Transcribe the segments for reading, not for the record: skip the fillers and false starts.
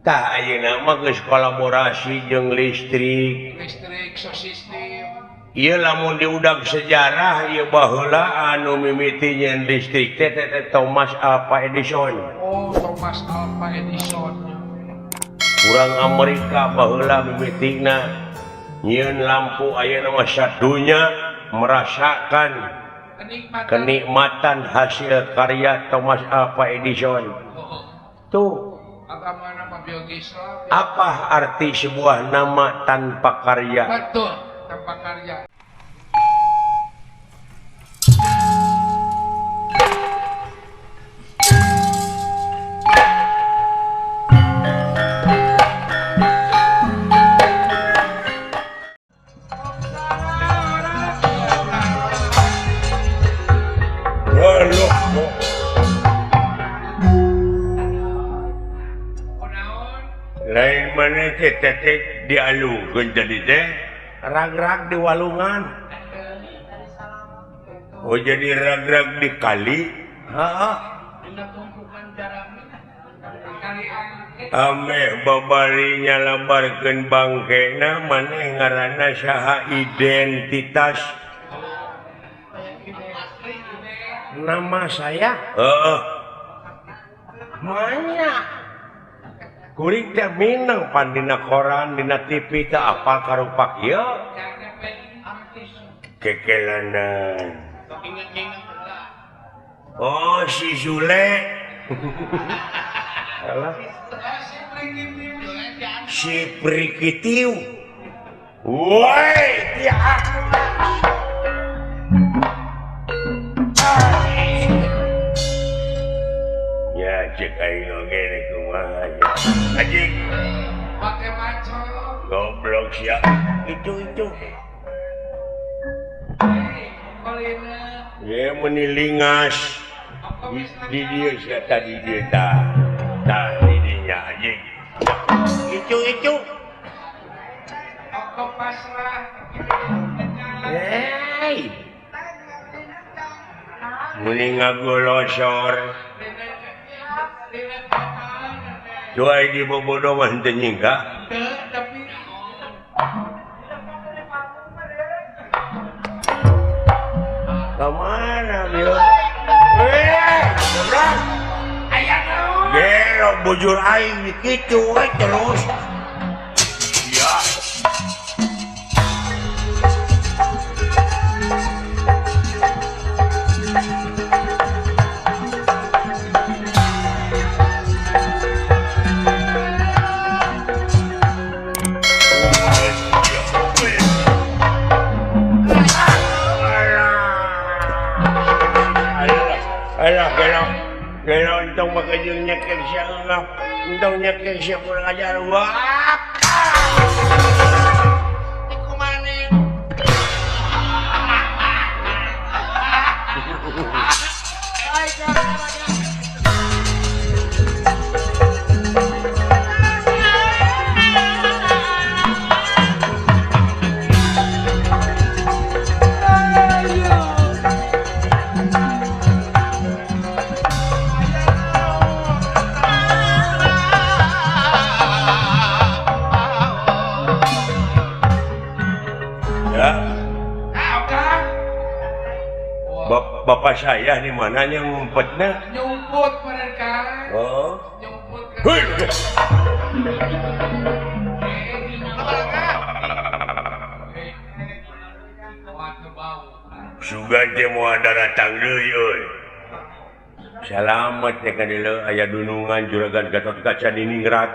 tah ayeuna mah geus kolaborasi jeung listrik ieu lamun diudag sejarah ieu baheula anu mimiti nyeun listrik teh Thomas Alva Edison. Oh, Thomas Alva Edison. Urang Amerika baheula mimitina nyieun lampu ayeuna mah sadunya merasakan kenikmatan hasil karya Thomas Alva Edison. Tuh, apa arti sebuah nama tanpa karya? Betul, tanpa karya. Lain mana teh dialungkeun jadi teh rag-rag di walungan. Oh jadi rag-rag di kali. Heeh. Ame babari nyalabarkeun bangkena maneh ngaranna saha identitas. Nama saya? Heeh. Manya kuring teh minang pan dina koran dina TV teh apa karupak ieu kekelanan. Oh si Zule alah si Prikitiu woi dia ya cek aing oge deh kumaha anjing Pakai maco. goblok sia itu ya menilingas di dia sia tadi dia tah di dinya anjing itu Aku pasrah. hey mending ngagolosor cuai di bobodo mah henteu nyingka Tapi kemana Bil? Gelo bujur aing kitu we terus. Ya. Gelo entong makajeng nyekek sia ngap. Entong nyekek sia kurang ajar wah. iku maneh. Bapak saya di mana yang ngumpetnya? Nyumput mereka. Oh. Nyumput. Hei. Sugan teh mau ada datang deui euy. Salamet teh ka dieu aya dunungan juragan Gatot Kaca di Ningrat.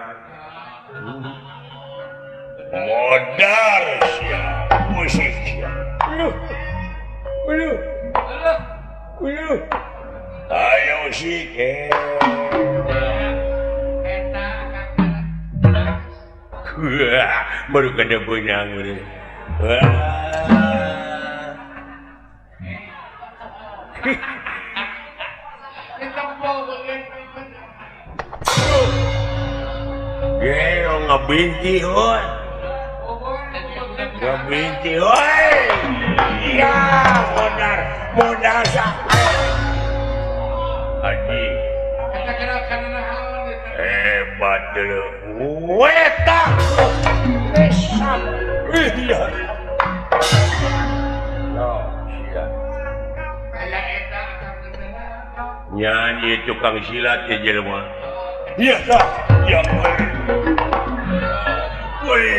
Modar sia musik sia. Ulu. Ayo sih baru kada benang udah. Gelo ngabinti hoi. Ngabinti hoi. Iya, modal sah. Haji. Kita kira karena hal hebat dulu. Wetak. Besar. Iya. No, siap. Kayak eta Nyanyi tukang silat ya jelema. Iya dah. Ya Allah. Woi.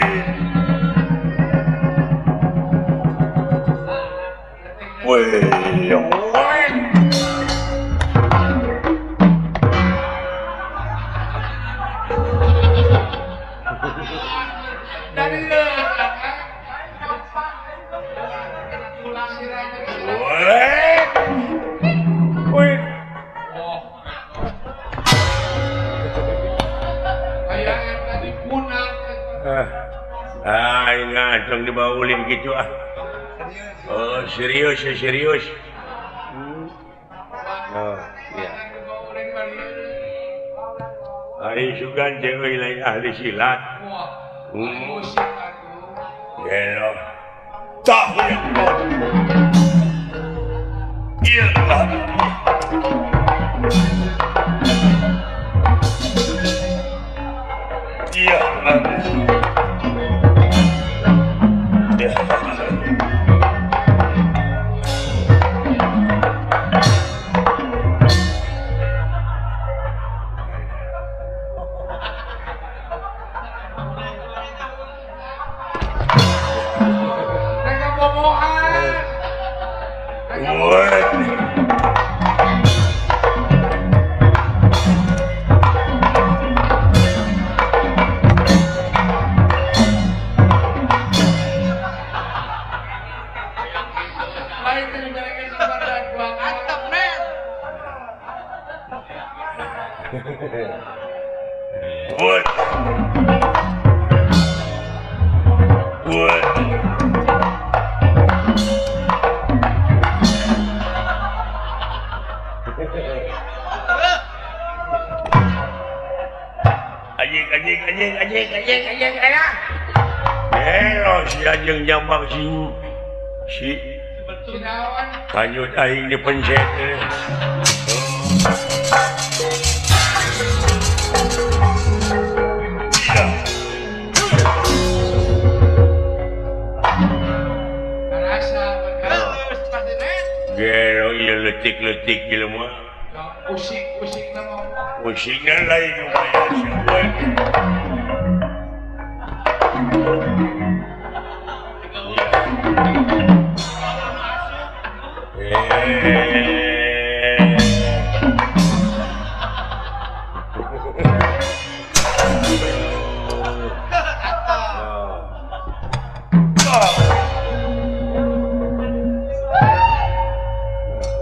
Woi, woi. dari tulang sirahnya. Woi. Kayak eta dipunang. Ingat dong dibaulin gitu ah. Oh, serius ya, serius. Oh, iya. Hari sugan cewek lain ahli silat. Wah, musik atuh. Gelo. Tak ya. Iya. Iya. Mereka bobohan. Lain dari mereka sebenarnya gua antep men. What? What? Anjing ayah. Si anjing jambak si Sinawan. kanyut aing dipencet. Rasa berkalus pasti net. Gero iya letik-letik gitu mah. Usik nama. Musiknya lain lumayan siapa.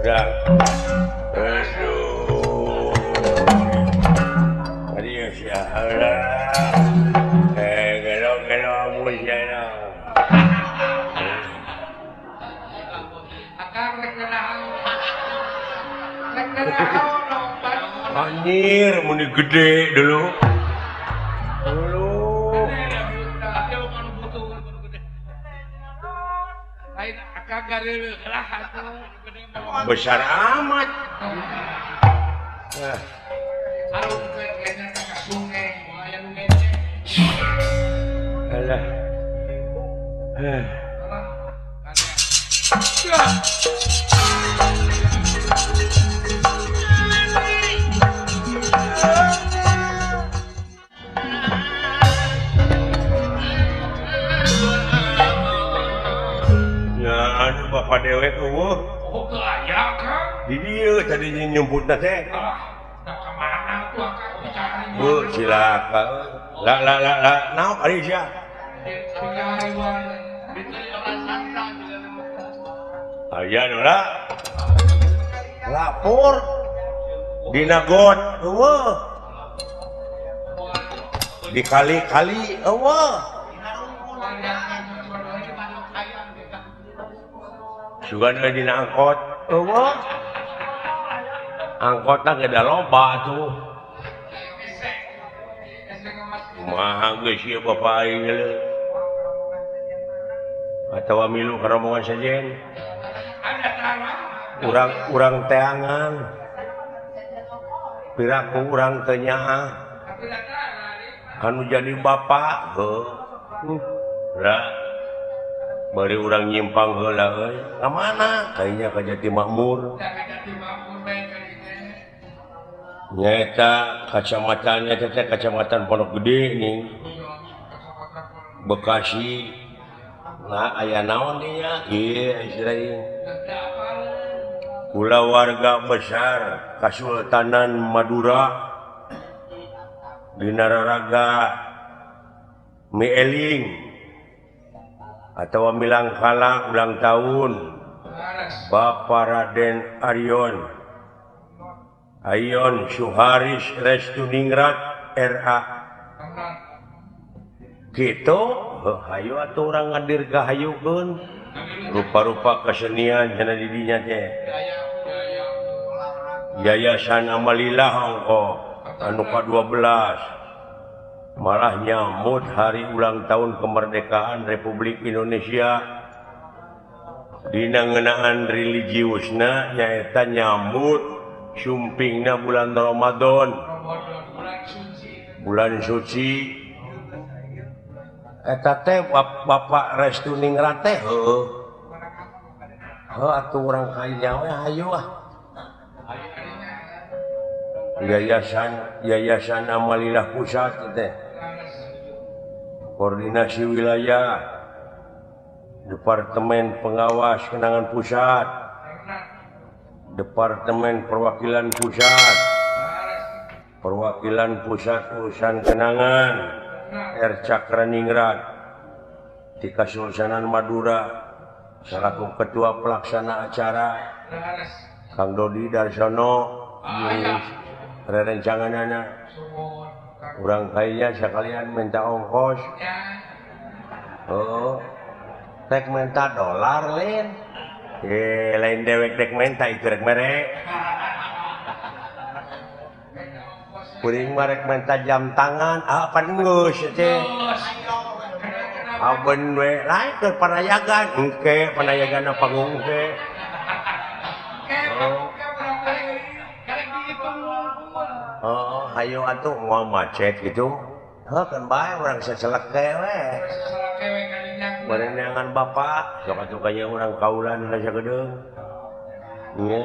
Udah. Aduh. Tadi ya siapa? Gelo musyairah. Akar rek naraon. Rek naraon obat. Anjir, muni gede dulu. Lain akar gareu lah atuh. Besar amat. Harus kayaknya ke sungai, aya nu ngece. Alah. Ya, anu bapak dewek eueuh. Oh, aya kan? Di dieu tadinya nyumputna teh. Nah, kemana tuh akang bicara? Cilaka. La. Naon ari sia? Aya nu la. Lapor. Dina got eueuh. Di kali-kali eueuh. Sugan we dina angkot eueuh. Angkotna gede loba tuh. Kumaha geus ieu bapak aing geuleuh. Atawa milu ka rombongan sajen. Urang teangan. Piraku urang teu nyaah. anu jadi bapak bari urang nyimpang heula euy ka mana kayaknya ka Jati Makmur nyaeta kacamatannya teh kacamatan Pondok Gede nih Bekasi nah aya naon dinya ieu Israel kula warga besar Kasultanan Madura dina raraga Mieling atau Milangkala ulang tahun Bapak Raden Ayon Suharis Restu Ningrat RA gitu hayu atuh urang ngadir gahayukeun rupa-rupa kesenian cenah di dinya teh Yayasan Amalillah hongko anu ka-12 malah nyambut hari ulang tahun kemerdekaan Republik Indonesia dina ngeunaan religiusna nyaeta nyambut sumpingna bulan Ramadan bulan suci eta teh Bapak Restu Ningrat teh heuh atuh urang kaya we hayu Yayasan Amalillah Pusat teh koordinasi wilayah Departemen Pengawas Kenangan Pusat Departemen Perwakilan Pusat Perwakilan Pusat Urusan Kenangan R. Cakra Ningrat di Kasultanan Madura selaku Ketua Pelaksana Acara Kang Dodi Darsono rencanganana urang kaya sekalian minta ongkos tek minta dolar lain lain dewek tek minta itu rek merek kuring merek minta jam tangan pan geus teh aben we lain ke panayagan engke panayagana panggung teh hayu atuh moal macet gitu kan bae urang sacelek we barengan bapak sok atuh kaya urang kaulan rasa gedeung nya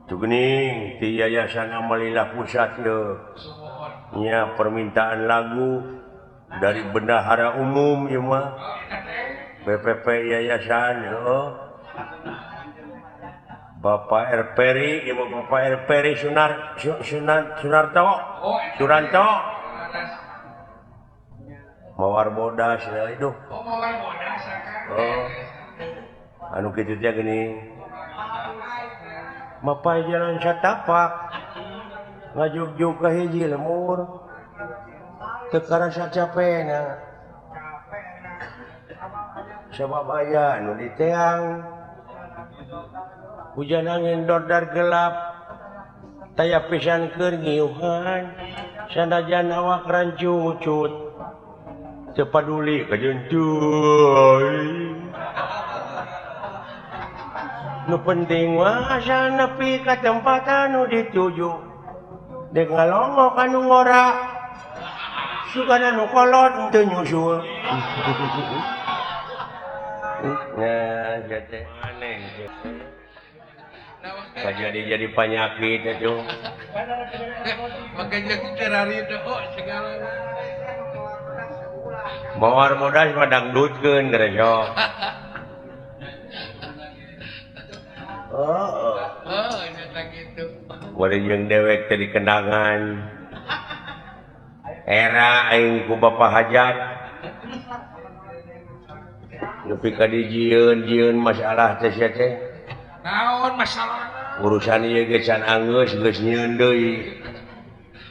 Tugening ti Yayasan Amalillah Pusat nya permintaan lagu dari bendahara umum ieu mah BPP Yayasan Bapak Erperi, Ibu Bapak Erperi Suranto, Mawar Bodas itu. Anu kitu teh gini. Mapai jalan satapak, ngajuk-juk ka hiji lemur, teu karasa capena. Sabab aya anu diteang. Hujan angin dordar gelap taya pisan keur ngiuhan sanajan awak rancucut teu paduli ka jentuy nu penting mah asa nepi ka tempat anu dituju dek ngalongok anu ngora sukana nu kolot teu nyusul nah jate aneh jadi penyakit itu makanya terari doh segala mawar modas madangdutkeun gerejo nyata gitu boleh jeung dewek teh di kendangan era aing ku Bapak Hajat nepi ka dijieun masalah teh sia teh naon masalah urusan ieu ge can anggeus geus nyieun deui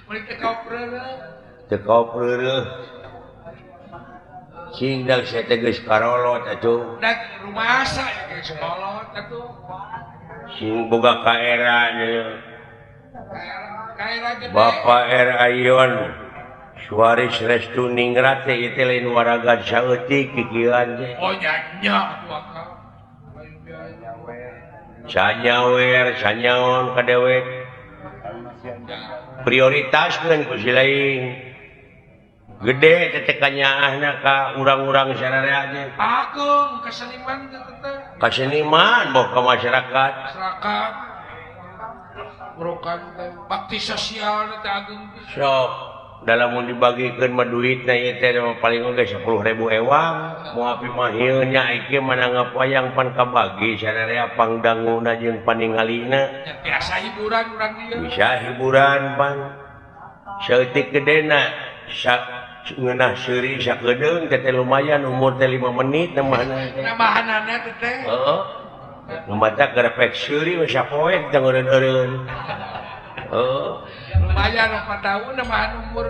meuli teu kaopreureuh cing da sia teh geus karolot atuh dak rumasa geus kolot atuh sing boga kaera nya Bapak R. Ayon Suharis Restu Ningrat teh ieu teh lain waragad saeutik kikieuan teh oh nya atuh sanyawer sanyaon kadewek prioritas kan ku si lain gede tetekannya ahna ka urang-urang sararea ge agung keseniman teh kaseniman boh ka masyarakat burukan bakti sosial teh agung sok dalam mau dibagikeun mah duitna ieu teh paling oge 10.000 ewang moal pimahieunya iki mana ngapayang pan kabagi sararea pangdanguna jeung paningalina biasa hiburan urang dieu bisa hiburan pan saeutik gedena ngeunah seuri sakedeung teh lumayan umur teh 5 menit namahna namahanana teh heeh ngamatak garepek seuri we sapoek teh eureun-eureun lumayan 4 tahun namahan umur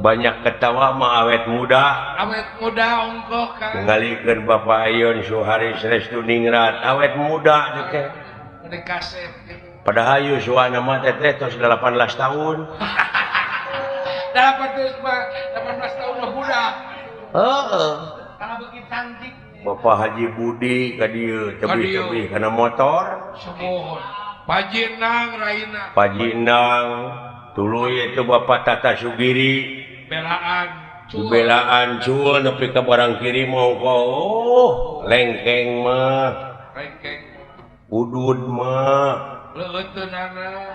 banyak ketawa mah awet muda ongkoh kan ngalikeun Bapak Ayon Suharis Restu Ningrat awet muda teh udah kaset padahal yuswana mah teh tos 18 tahun 18 tahun mah budak karena begitu cantik Bapak Haji Budi ka dieu tebih-tebih kana motor semohon Pajinang Raina Pajinang tuluy itu Bapak Tata Sugiri belaan cuan nepi ka barang kiri mongko lengkeng mah udud mah leuteunana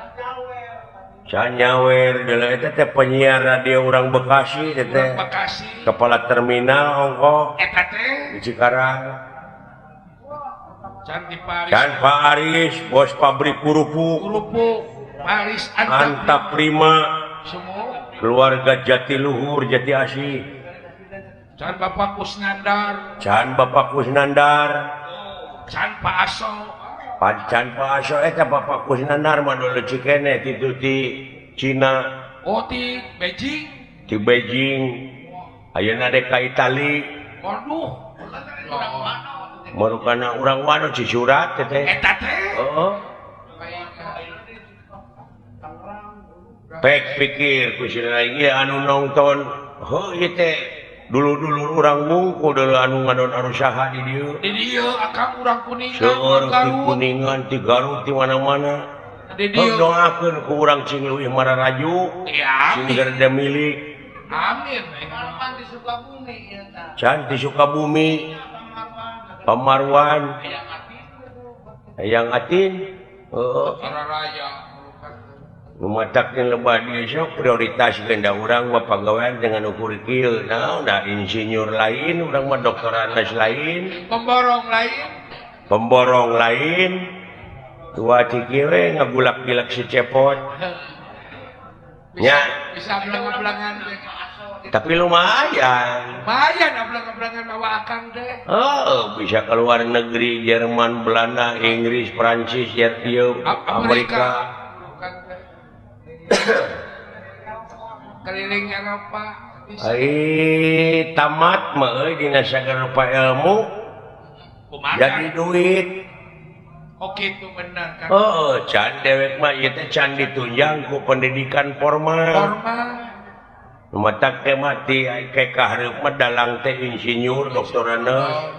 sanyawer deuleu eta teh penyiar radio urang Bekasi teh kepala terminal ongko eta teh di Cikarang Can Pak Aris bos pabrik kerupuk Aris Antap Prima keluarga Jatiluhur Jati Asih Can Bapak Kusnandar Can Bapak Kusnandar Can Pak Aso Can Pak Aso eta Bapak Kusnandar mah dulu cikene ti Cina ti Beijing ayeuna dek ka Itali waduh marukana urang wano Cisurat teh eta teh pek pikir ku cenah ieu anu nonton ieu teh dulu-dulu urang mungkul deuleu anu ngadon anu saha di dieu akang urang Kuningan seueur ti Kuningan ti Garut ti mana-mana di dieu doakeun ku urang cing leuwih mararaju sing gerda milik amin di Sukabumi eta can di Sukabumi Pamarwan Hayang Atin Raya Lumatakeun lebah dieu sok prioritas genda urang mah pagawean dengan ukur kieu naon da insinyur lain urang mah doktoranas lain pemborong lain tua ciki we ngagulak-gilak si cepot nya bisa belang-belangan tapi lumayan belang-belangan bawa akang teh bisa keluar negeri Jerman Belanda Inggris Prancis Amerika keliling Eropa tamat mah dina sagana ilmu jadi duit kitu bener kan can dewek mah ieu teh can ditunjang ku pendidikan formal matak teh mati kayak kahareup mah dalang teh insinyur doktorana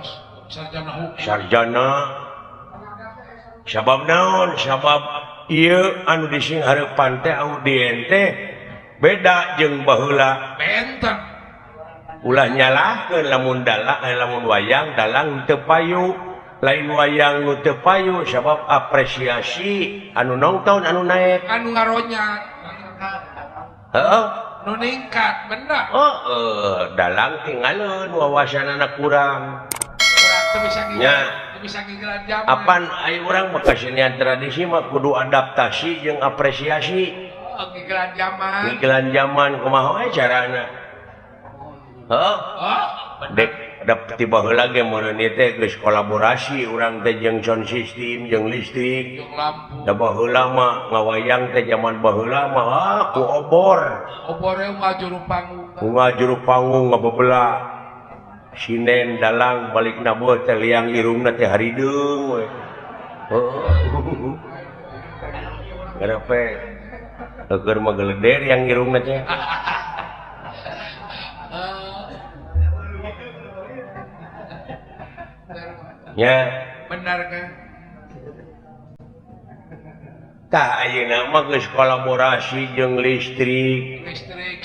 sarjana sabab naon sabab ieu anu dising hareupan teh audien teh beda jeung baheula benten ulah nyalahkeun lamun wayang dalang teu payu lain wayang nu teu payu sabab apresiasi anu nongton anu naek anu ngaronyak nu ningkat bener dalang tinggalin wawasanana kurang bisa ngigelan zaman apan aya urang mah kesenian tradisi mah kudu adaptasi jeung apresiasi ngigelan zaman kumaha we carana dek dapet baheula ge meureun ieu teh geus kolaborasi urang teh jeung sound system jeung listrik da baheula mah ngawayang teh zaman baheula mah ku obor juru panggung ngabebelah sinden dalang balik nabuh teh liang irungna teh harideung we garepe keur mah geleder yang irungna teh nya benar kan tah ayeuna mah geus kolaborasi jeung listrik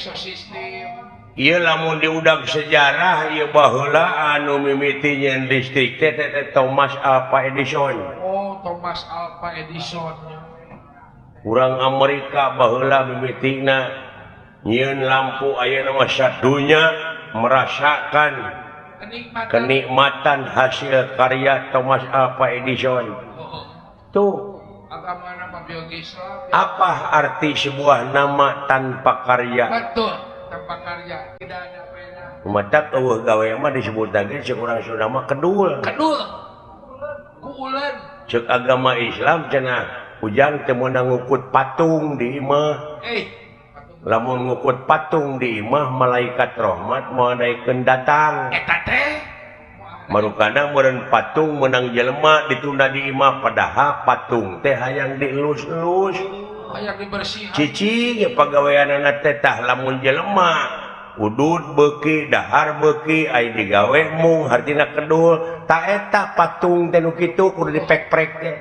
sistem ieu lamun diudag sejarah ieu baheula anu mimiti nyeun listrik teh Thomas Alva Edison. Oh Thomas Alva Edison Urang Amerika baheula mimitina nyieun lampu ayeuna mah sadunya merasakan kenikmatan hasil karya Thomas Alva Edison. Tuh, agama nama biologis apa arti sebuah nama tanpa karya? betul, tanpa karya tidak ada pena. Umatak eueuh gawe mah disebut lagi cek urang Sunda mah kedul. Kuuleun. Cek agama Islam cenah ujang teu meunang ngukut patung di imah. Lamun ngukut patung di imah malaikat rahmat moal daekeun datang. Eta teh Marukana meureun patung menang jelema ditunda di imah padahal patung teh hayang dielus-elus. hayang dibersihan. Cicing ya pagaweanana teh tah lamun jelema udud beuki dahar beuki ai digawe mung hartina kedul ta eta patung teh nu kitu kudu dipek-prek teh.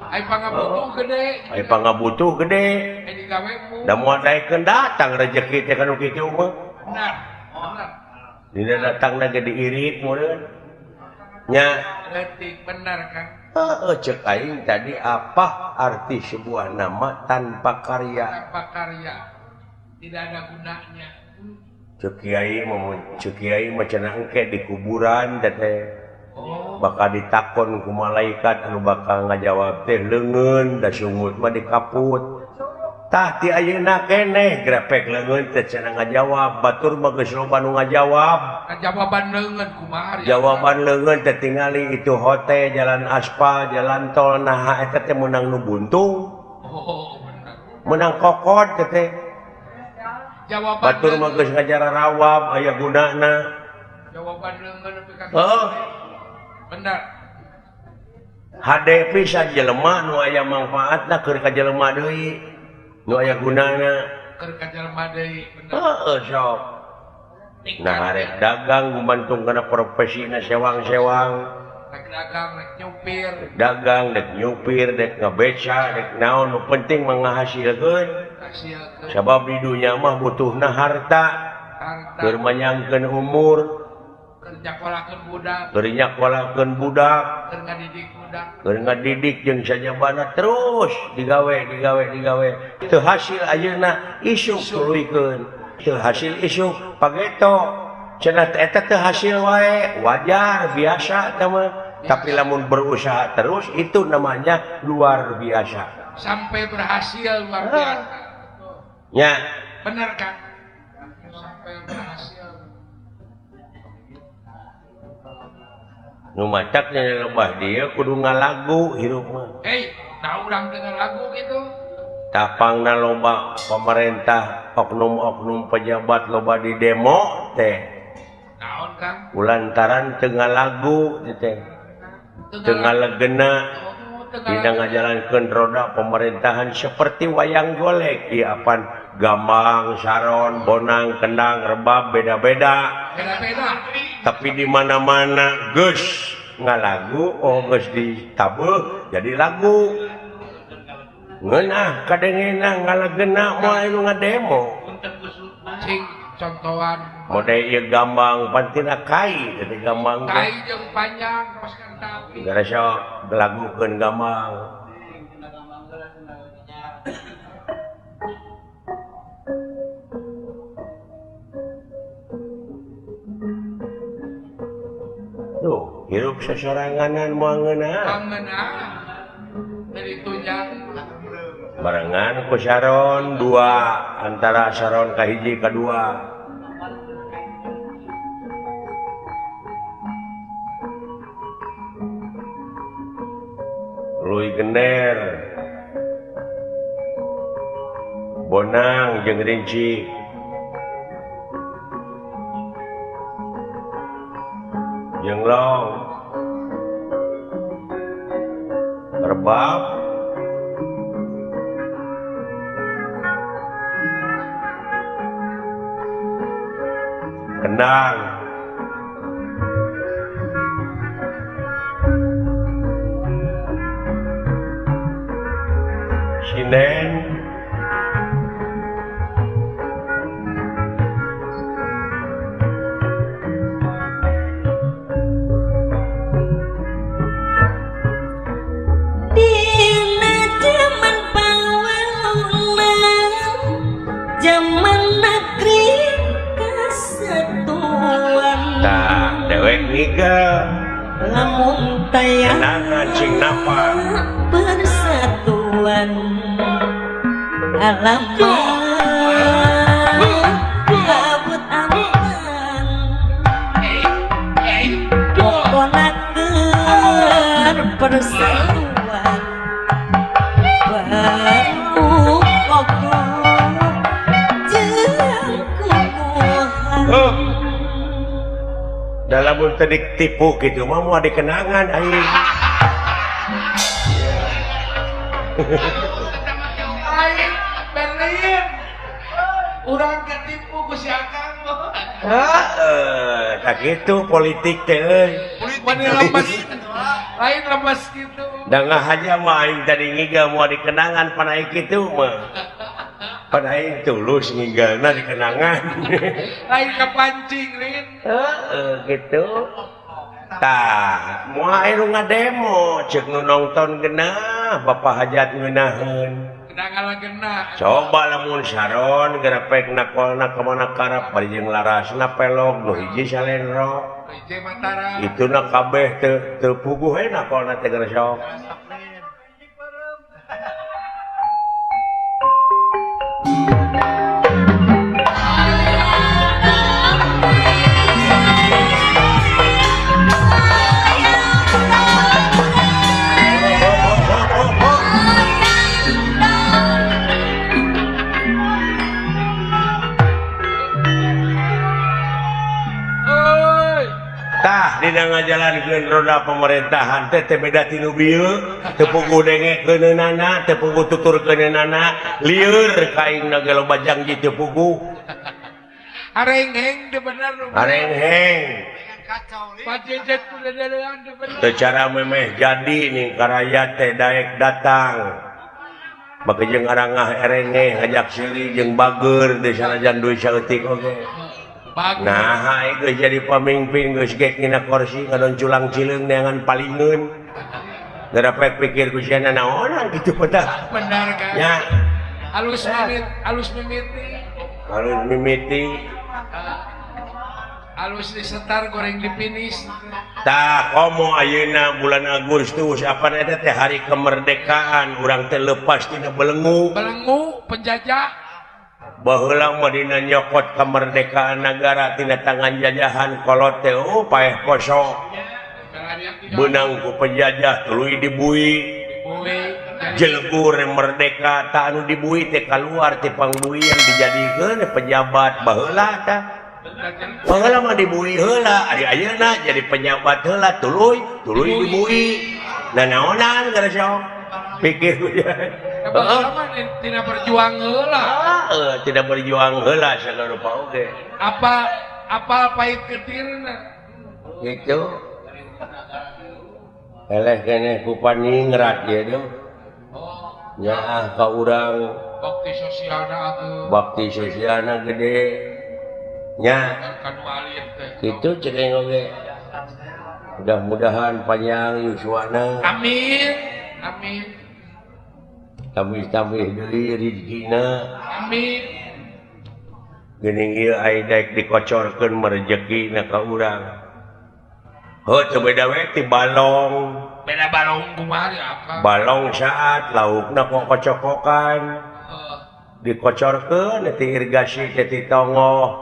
Ai pangabutuh gede. Ai pangabutuh gede. Ai digawe mung. Da moal daekeun datang rezeki teh kanu kitu mah. Benar. Benar. Dina datangna ge diirit meureun. Nya Letik benar kan. cek aing tadi apa arti sebuah nama tanpa karya? Tanpa karya. Tidak ada gunanya. Cek kiai mah cenah engke di kuburan teh bakal ditakon ku malaikat anu bakal ngajawab teh leungeun da sungut mah dikaput. Tah ti ayeuna keneh grepek leungeun teh cenah ngajawab, batur mah geus loba nu ngajawab. Jawaban leungeun kumaha? Jawaban leungeun teh tingali itu hotel, jalan aspal, jalan tol, nah eta teh meunang nu buntung. Oh, benar. Meunang kokot teh. Jawaban Batur mah geus ngajararawab aya gunana. Jawaban leungeun nepi ka. Benar. Hade pisan jelema nu aya manfaatna keur ka jelema deui. Nu aya gunana. Keur ka jelema deui, bener. Heeh, sok. Nah, arek dagang gumantung kana profesina sewang-sewang. Rek dagang, rek nyupir. Dagang, dek nyupir, dek ngabeca, dek naon nu penting mah ngahasilkeun. Hasilkeun Sabab di dunya mah butuhna harta. harta. Keur manyangkeun umur, Keur nyakolakeun budak. keur nyakolakeun budak. Keur ngadidik budak. Keur ngadidik jeung sajabana terus digawe. Teu hasil ayeuna isuk tuluikeun. Teu hasil isuk pageto. Cenah eta teu hasil wae, wajar biasa teh mah. Tapi lamun berusaha terus itu namanya luar biasa. Sampai berhasil luar biasa. Nya, Benar kan? Sampai berhasil. nu macaknya lebah dia kudu ngalagu hirup mah. Nah urang dengan lagu gitu. Tapangna loba pemerintah, oknum-oknum pejabat loba di demo teh. Naon kan? Ulantaran teu ngalagu teh. Teu ngalegena dina ngajalankeun roda pemerintahan seperti wayang golek ieu apan gambang, saron, bonang, kendang, rebab beda-beda. Beda-beda. Tapi di mana-mana geus ngalagu, geus ditabeuh jadi lagu. Ngeunah kadengena ngalegena moal anu ngademo. Cing contohan. Mode ieu gambang pantina kai teh gambang. Kai jeung panjang teruskan tapi. Gara sok lagukeun gambang. Tuh, hirup sasoranganan moal ngeunah. Pangeunah. Dari tunjang. Barengan ku saron dua antara saron kahiji kadua. Luy gender, bonang jeung rinci. Jenglong, rebab, kendang, presiden dina zaman paweuna zaman negeri kesatuan tak dewek niga lamun tayang kenangan cing napa persatuan alamat kabut aman pokonakeun persatuan baru kokoh jeung kukuhan dalam tedik tipu gitu mah mau ada kenangan aing Aing Berlin. Urang ketipu ku si Akang. tak gitu politik teh euy Mani lemes. Lain lemes gitu. da ngahaja mah aing tadi ngiga mau ada kenangan pan aing kitu mah pan aing tulus ngigalna di kenangan Lain kepancing, Lin. gitu tah moal anu ngademo ceuk nu nongton genah bapak hajat ngeunaheun Kenangan gena. coba lamun saron grepek nakolna kemana karap bari jeung larasna pelog nu hiji salenro Ije Mataram. ituna kabeh teu puguh we nakolna teh geus sok Oi. tah dina ngajalankeun roda pemerintahan teh beda ti nu bieu teu puguh dengekeunana teu puguh tuturkeunana lieur kaingna ge loba janji teu puguh Areng-heng de bener. arengheng Pajejet ku dedean de bener. teu cara memeh jadi ning karaya teh daek datang bake jeung arangah erenge ngajak siri jeung bageur di sanajan duit saeutik oge Bagus. nah aing geus jadi pamimpin geus gek dina kursi ngadon culang cileung neangan palingeun ngarepek pikir ku siana naonan kitu pedah Benar kan? nya Alus mimiti. harus mimiti Alus disetar goreng di finish. tah komo ayeuna bulan Agustus apa eta teh hari kemerdekaan urang teh lepas tina belenggu Belenggu penjajah. baheula mah dina nyokot kemerdekaan negara tina tangan jajahan kolot teh paeh kosong benang ku penjajah tuluy dibui jelgur merdeka tak anu dibui teh keluar ti pangbui yang dijadikeun pejabat baheula tah baheula mah dibui heula ari ayeuna jadi pejabat heula tuluy dibui dan naonan gara sok pikir Lama tina berjuang heula. tidak berjuang heula sagala rupa oge Apa pahit ketirna. gitu eleh keneh ku paningrat ye do nyaah ka urang bakti sosialna gede nya Kanu alit teh. itu cekeng oge mudah-mudahan panjang yuswana Amin. tambih deui rezekina Amin. geuning ieu aya daek dikocorkeun merejekina ka urang heuh teu beda we ti balong Beda balong kumaha apa? balong saat laukna kok kocokokan dikocorkeun ti irigasi ti tongo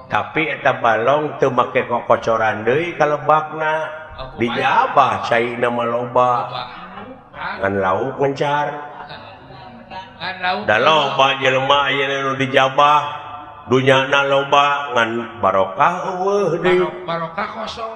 tapi eta balong teu make kocoran deui ka lebakna dijabah caina mah loba ngan lauk mencar da loba jelema aya nu dijabah dunyana loba ngan barokah eueuh deui Barokah kosong.